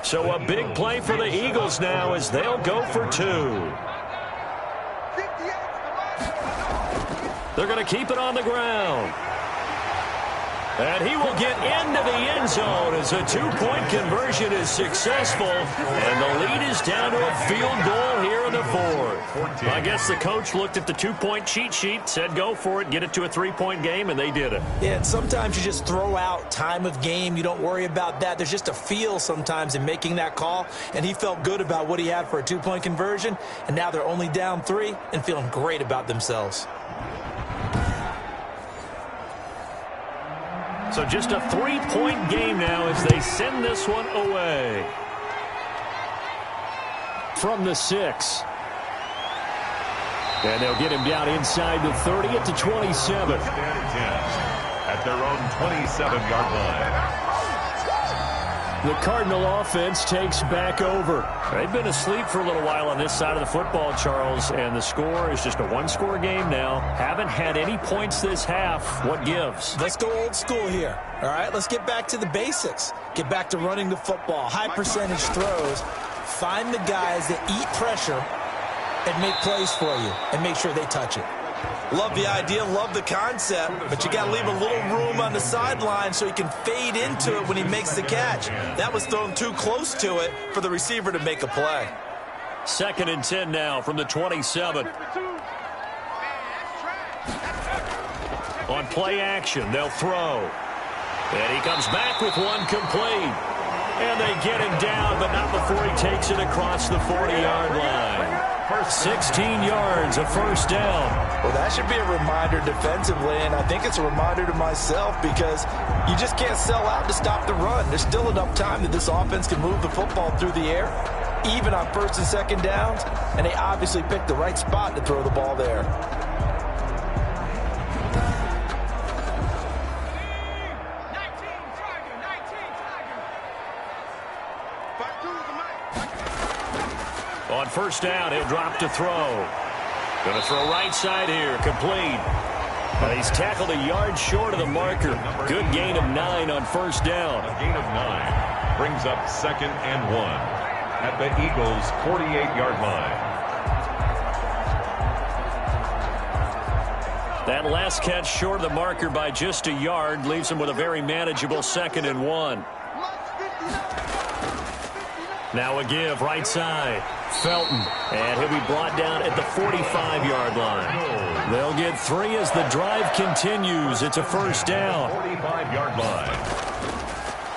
So a big play for the Eagles now as they'll go for 2. They're going to keep it on the ground. And he will get into the end zone as a 2-point conversion is successful. And the lead is down to a field goal here in the 4th. I guess the coach looked at the 2-point cheat sheet, said go for it, get it to a 3-point game, and they did it. Yeah, and sometimes you just throw out time of game. You don't worry about that. There's just a feel sometimes in making that call. And he felt good about what he had for a 2-point conversion. And now they're only down 3 and feeling great about themselves. So just a 3-point game now as they send this one away. From the 6. And they'll get him down inside the 30 at the 27. At their own 27-yard line. The Cardinal offense takes back over. They've been asleep for a little while on this side of the football, Charles, and the score is just a 1-score game now. Haven't had any points this half. What gives? Let's go old school here. All right, let's get back to the basics. Get back to running the football, high percentage throws. Find the guys that eat pressure and make plays for you and make sure they touch it. Love the idea, love the concept, but you got to leave a little room on the sideline so he can fade into it when he makes the catch. That was thrown too close to it for the receiver to make a play. 2nd and 10 now from the 27. On play action, they'll throw. And he comes back with one complete. And they get him down, but not before he takes it across the 40-yard line. 16 yards, a first down. Well, that should be a reminder defensively, and I think it's a reminder to myself because you just can't sell out to stop the run. There's still enough time that this offense can move the football through the air, even on 1st and 2nd downs, and they obviously picked the right spot to throw the ball there. On 1st down, he'll drop to throw. Going to throw right side here, complete. But he's tackled a yard short of the marker. Good gain of 9 on 1st down. A gain of 9 brings up 2nd and 1 at the Eagles' 48-yard line. That last catch short of the marker by just a yard leaves him with a very manageable 2nd and 1. Now a give, right side. Felton, and he'll be brought down at the 45-yard line. They'll get 3 as the drive continues. It's a first down. 45-yard line.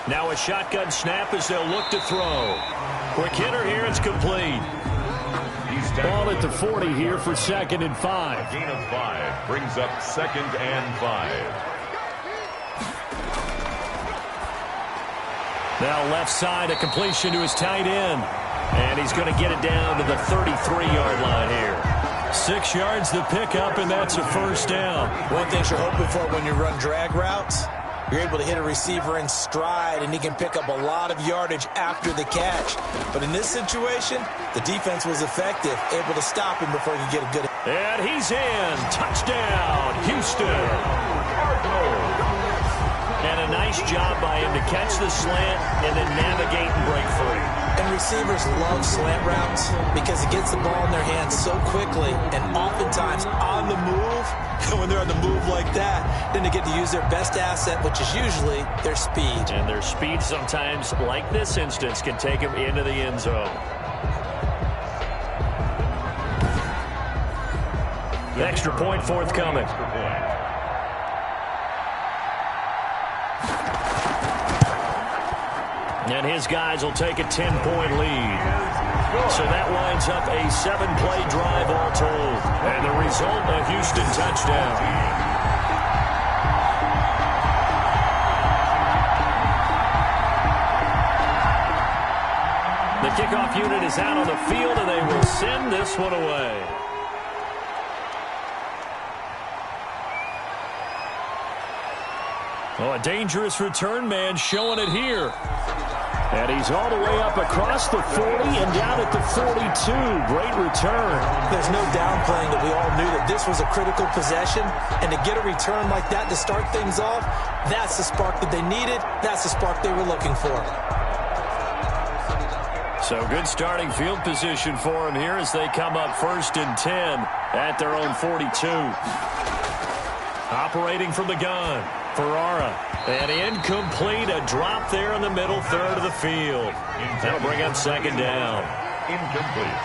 Now a shotgun snap as they'll look to throw. Quick hitter here, it's complete. Ball at the 40 here for 2nd and 5. A gain of 5 brings up 2nd and 5. Now left side, a completion to his tight end. And he's going to get it down to the 33-yard line here. 6 yards the pickup, and that's a first down. One thing you're hoping for when you run drag routes, you're able to hit a receiver in stride, and he can pick up a lot of yardage after the catch. But in this situation, the defense was effective, able to stop him before he could get a good... And he's in. Touchdown, Houston. And a nice job by him to catch the slant and then navigate and break free. And receivers love slant routes because it gets the ball in their hands so quickly and oftentimes on the move. When they're on the move like that, then they get to use their best asset, which is usually their speed. And their speed sometimes, like this instance, can take them into the end zone. Extra point forthcoming. And his guys will take a 10-point lead. So that winds up a 7-play drive all told. And the result, a Houston touchdown. The kickoff unit is out on the field, and they will send this one away. Oh, a dangerous return man showing it here. And he's all the way up across the 40 and down at the 42. Great return. There's no downplaying that we all knew that this was a critical possession. And to get a return like that to start things off, that's the spark that they needed. That's the spark they were looking for. So good starting field position for him here as they come up 1st and 10 at their own 42. Operating from the gun. Ferrara, and incomplete, a drop there in the middle third of the field. That'll bring up 2nd down. Incomplete.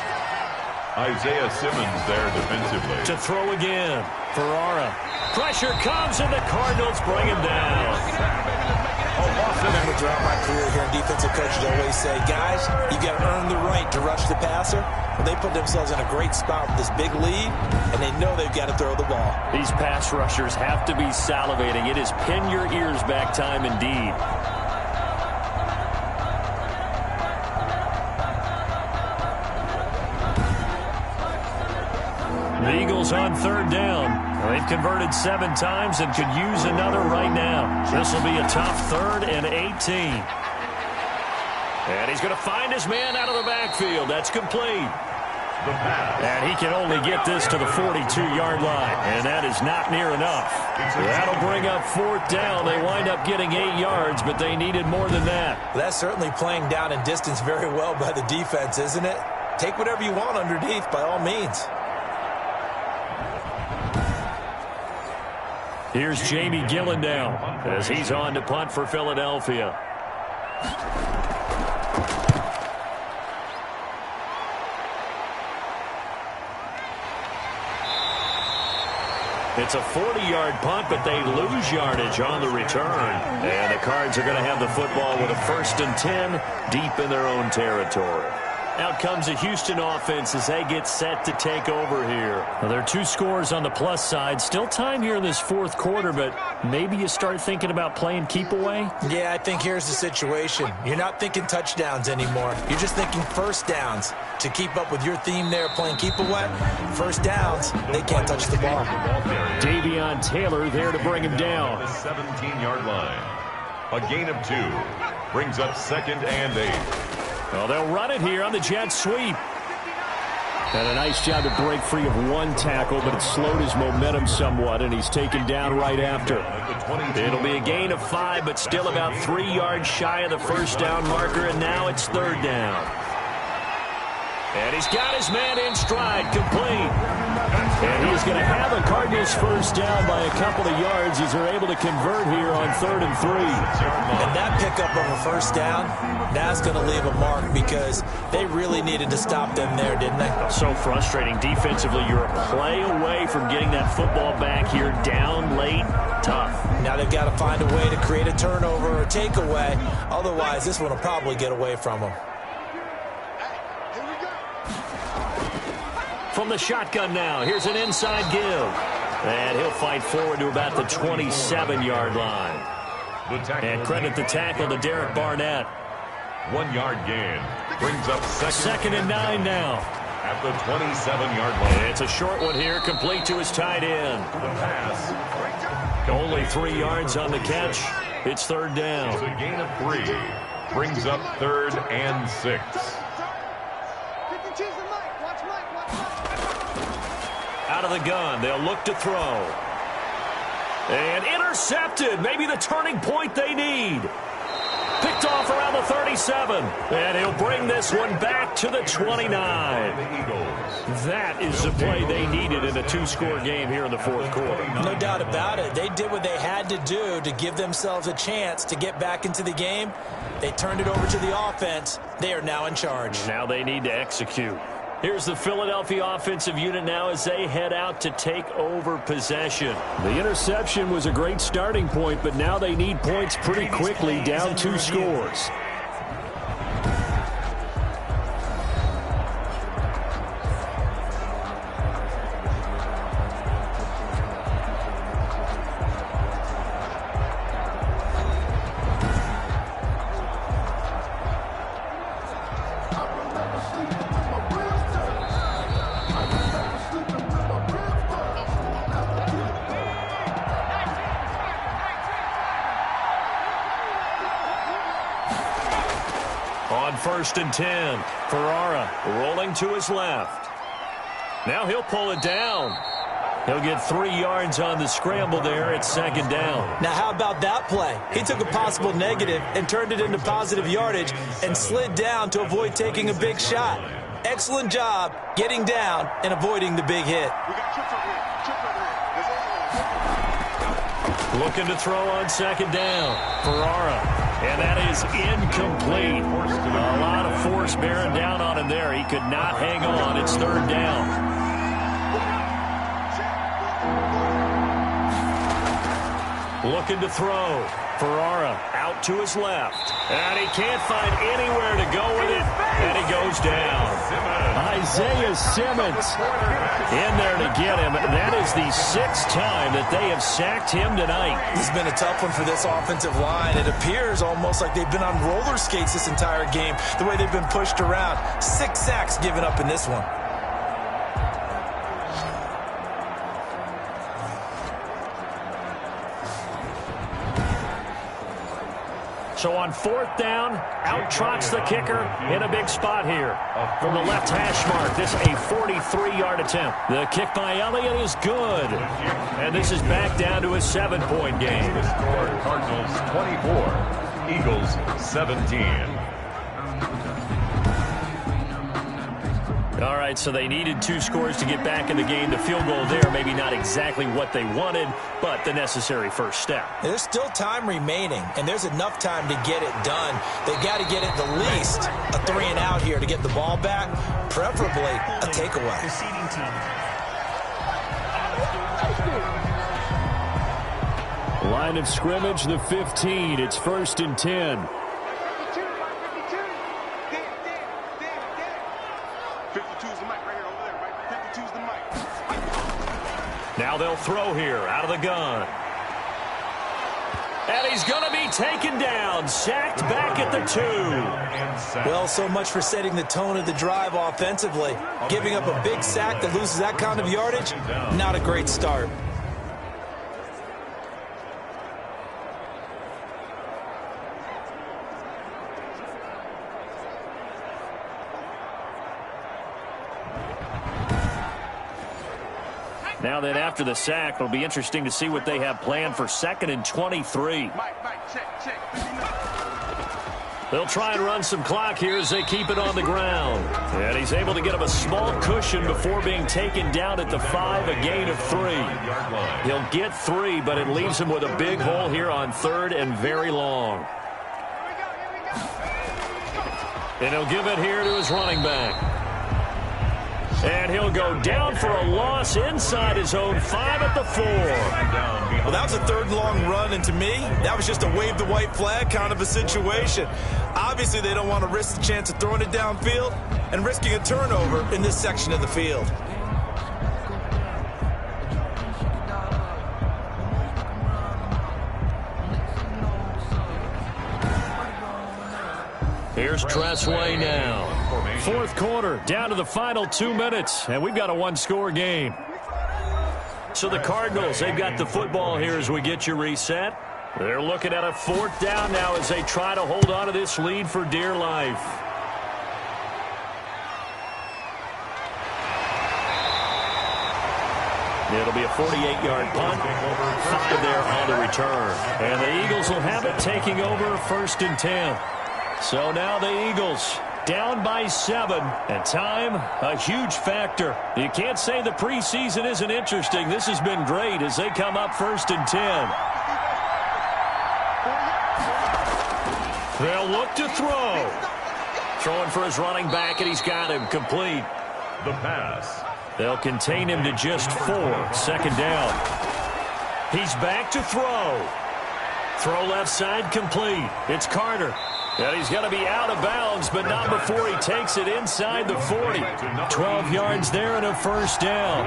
Isaiah Simmons there defensively. To throw again, Ferrara. Pressure comes, and the Cardinals bring him down. Throughout my career here in defensive coaches always say, guys, you got to earn the right to rush the passer. Well, they put themselves in a great spot with this big lead, and they know they've got to throw the ball. These pass rushers have to be salivating. It is pin your ears back time indeed. The Eagles on 3rd down. They've converted 7 times and could use another right now. This will be a tough 3rd and 18. And he's going to find his man out of the backfield. That's complete. And he can only get this to the 42-yard line. And that is not near enough. That'll bring up 4th down. They wind up getting 8 yards, but they needed more than that. That's certainly playing down in distance very well by the defense, isn't it? Take whatever you want underneath by all means. Here's Jamie Gillen now as he's on to punt for Philadelphia. It's a 40-yard punt, but they lose yardage on the return. And the Cards are going to have the football with a 1st and 10 deep in their own territory. Out comes a Houston offense as they get set to take over here. Well, there are 2 scores on the plus side. Still time here in this 4th quarter, but maybe you start thinking about playing keep away? Yeah, I think here's the situation. You're not thinking touchdowns anymore. You're just thinking 1st downs. To keep up with your theme there, playing keep away, 1st downs, they can't touch the ball. Davion Taylor there to bring him down. The 17-yard line. A gain of 2. Brings up 2nd and 8. Well, they'll run it here on the jet sweep. And a nice job to break free of 1 tackle, but it slowed his momentum somewhat, and he's taken down right after. It'll be a gain of 5, but still about 3 yards shy of the 1st down marker, and now it's 3rd down. And he's got his man in stride, complete. And he's going to have a Cardinals 1st down by a couple of yards as they're able to convert here on 3rd and 3. And that pickup of a 1st down, that's going to leave a mark because they really needed to stop them there, didn't they? So frustrating defensively. You're a play away from getting that football back here down late. Tough. Now they've got to find a way to create a turnover or takeaway. Otherwise, this one will probably get away from them. From the shotgun now, here's an inside give. And he'll fight forward to about the 27-yard line. And credit the tackle to Derek Barnett. 1-yard gain. Brings up 2nd and 9 now. At the 27-yard line. It's a short one here, complete to his tight end. The pass. Only 3 yards on the catch. It's 3rd down. It's a gain of 3. Brings up 3rd and 6. Out of the gun, they'll look to throw. And intercepted, maybe the turning point they need. Picked off around the 37. And he'll bring this one back to the 29. That is the play they needed in a 2-score game here in the 4th quarter. No doubt about it. They did what they had to do to give themselves a chance to get back into the game. They turned it over to the offense. They are now in charge. Now they need to execute. Here's the Philadelphia offensive unit now as they head out to take over possession. The interception was a great starting point, but now they need points pretty quickly, down 2 scores. On 1st and 10, Ahora rolling to his left. Now he'll pull it down. He'll get 3 yards on the scramble there at 2nd down. Now how about that play? He took a possible negative and turned it into positive yardage and slid down to avoid taking a big shot. Excellent job getting down and avoiding the big hit. Looking to throw on 2nd down. Ahora. And that is incomplete. A lot of force bearing down on him there. He could not hang on. It's 3rd down. Looking to throw. Ahora out to his left. And he can't find anywhere to go with it. And he goes down. Isaiah Simmons in there to get him. That is the 6th time that they have sacked him tonight. This has been a tough one for this offensive line. It appears almost like they've been on roller skates this entire game, the way they've been pushed around. 6 sacks given up in this one. So on 4th down, out trots the kicker in a big spot here. From the left hash mark, this a 43-yard attempt. The kick by Elliott is good. And this is back down to a 7-point game. The score, Cardinals 24, Eagles 17. All right, so they needed 2 scores to get back in the game. The field goal there, maybe not exactly what they wanted, but the necessary first step. There's still time remaining, and there's enough time to get it done. They've got to get at the least a 3-and-out here to get the ball back, preferably a takeaway. Line of scrimmage, the 15. It's 1st and 10. Now they'll throw here out of the gun. And he's going to be taken down, sacked back at the 2. Well, so much for setting the tone of the drive offensively. Giving up a big sack that loses that kind of yardage, not a great start. Now then, after the sack, it'll be interesting to see what they have planned for 2nd and 23. They'll try and run some clock here as they keep it on the ground. And he's able to get him a small cushion before being taken down at the 5, a gain of 3. He'll get 3, but it leaves him with a big hole here on 3rd and very long. And he'll give it here to his running back. And he'll go down for a loss inside his own 5 at the 4. Well, that was a 3rd and long run, and to me, that was just a wave the white flag kind of a situation. Obviously, they don't want to risk the chance of throwing it downfield and risking a turnover in this section of the field. Here's Tressway now. 4th quarter, down to the final 2 minutes, and we've got a 1-score game. So the Cardinals, they've got the football here as we get you reset. They're looking at a 4th down now as they try to hold on to this lead for dear life. It'll be a 48-yard punt, 5 there on the return. And the Eagles will have it taking over 1st and 10. So now the Eagles down by 7, and time, a huge factor. You can't say the preseason isn't interesting. This has been great as they come up 1st and 10. They'll look to throw. Throwing for his running back, and he's got him complete. The pass. They'll contain him to just 4. 2nd down. He's back to throw. Throw left side complete. It's Carter. And he's going to be out of bounds, but not before he takes it inside the 40. 12 yards there and a 1st down.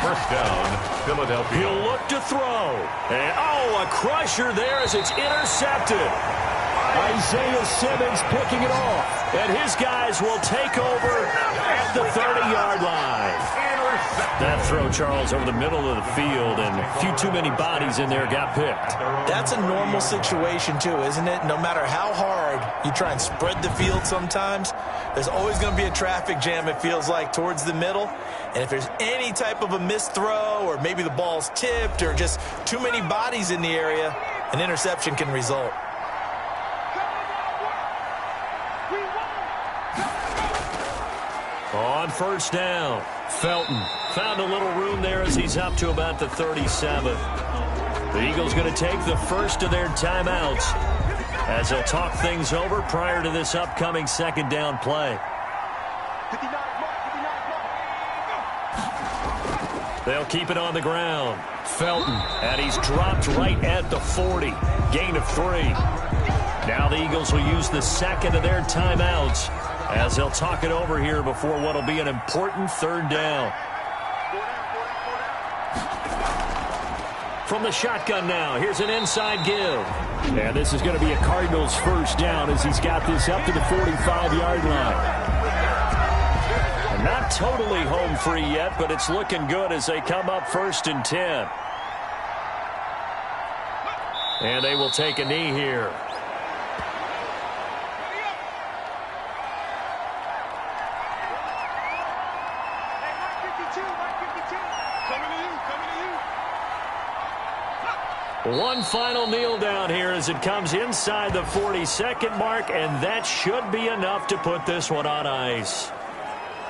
12. 1st down, Philadelphia. He'll look to throw. And, a crusher there as it's intercepted. Isaiah Simmons picking it off. And his guys will take over at the 30-yard line. That throw, Charles, over the middle of the field, and a few too many bodies in there got picked. That's a normal situation, too, isn't it? No matter how hard you try and spread the field sometimes, there's always going to be a traffic jam, it feels like, towards the middle. And if there's any type of a missed throw, or maybe the ball's tipped, or just too many bodies in the area, an interception can result. On 1st down, Felton found a little room there as he's up to about the 37. The Eagles going to take the first of their timeouts as they'll talk things over prior to this upcoming 2nd down play. They'll keep it on the ground. Felton, and he's dropped right at the 40. Gain of 3. Now the Eagles will use the 2nd of their timeouts as they'll talk it over here before what will be an important 3rd down. From the shotgun now, here's an inside give. And this is going to be a Cardinals 1st down as he's got this up to the 45-yard line. And not totally home free yet, but it's looking good as they come up 1st and 10. And they will take a knee here. One final kneel down here as it comes inside the 40-second mark, and that should be enough to put this one on ice.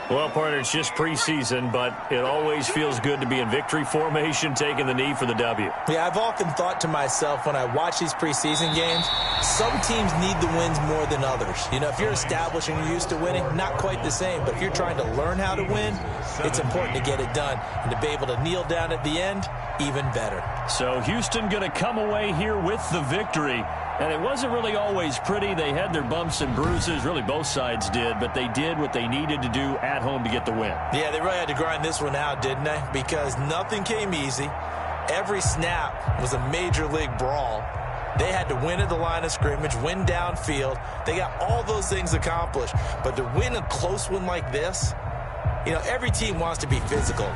Well, partner, it's just preseason, but it always feels good to be in victory formation, taking the knee for the W. Yeah, I've often thought to myself when I watch these preseason games, some teams need the wins more than others. You know, if you're established and you're used to winning, not quite the same. But if you're trying to learn how to win, it's important to get it done. And to be able to kneel down at the end, even better. So Houston going to come away here with the victory. And it wasn't really always pretty. They had their bumps and bruises. Really, both sides did. But they did what they needed to do at home to get the win. Yeah, they really had to grind this one out, didn't they? Because nothing came easy. Every snap was a major league brawl. They had to win at the line of scrimmage, win downfield. They got all those things accomplished. But to win a close one like this, you know, every team wants to be physical.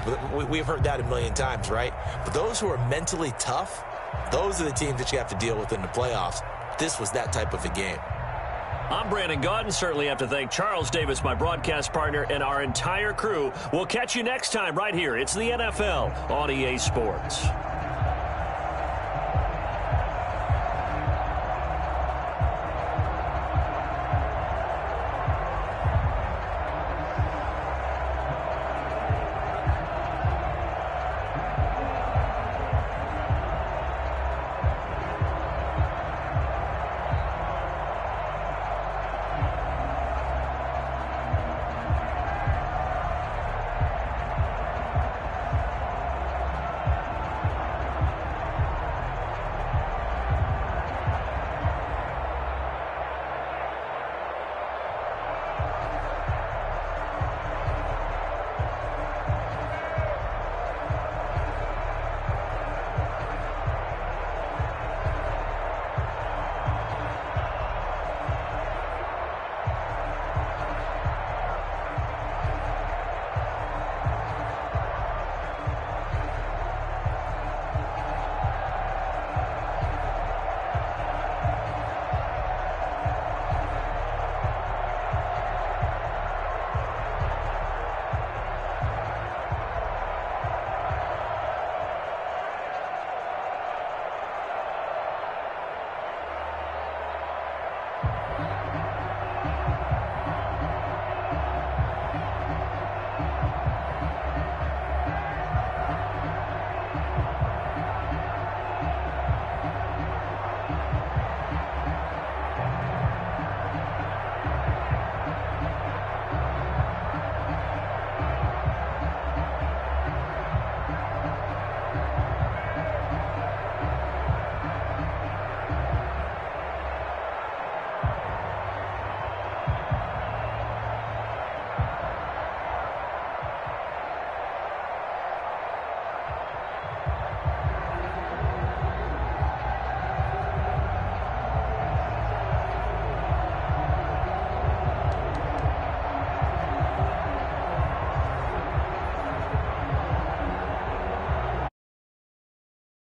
We've heard that a million times, right? But those who are mentally tough, those are the teams that you have to deal with in the playoffs. This was that type of a game. I'm Brandon Gaudin. Certainly have to thank Charles Davis, my broadcast partner, and our entire crew. We'll catch you next time right here. It's the NFL on EA Sports.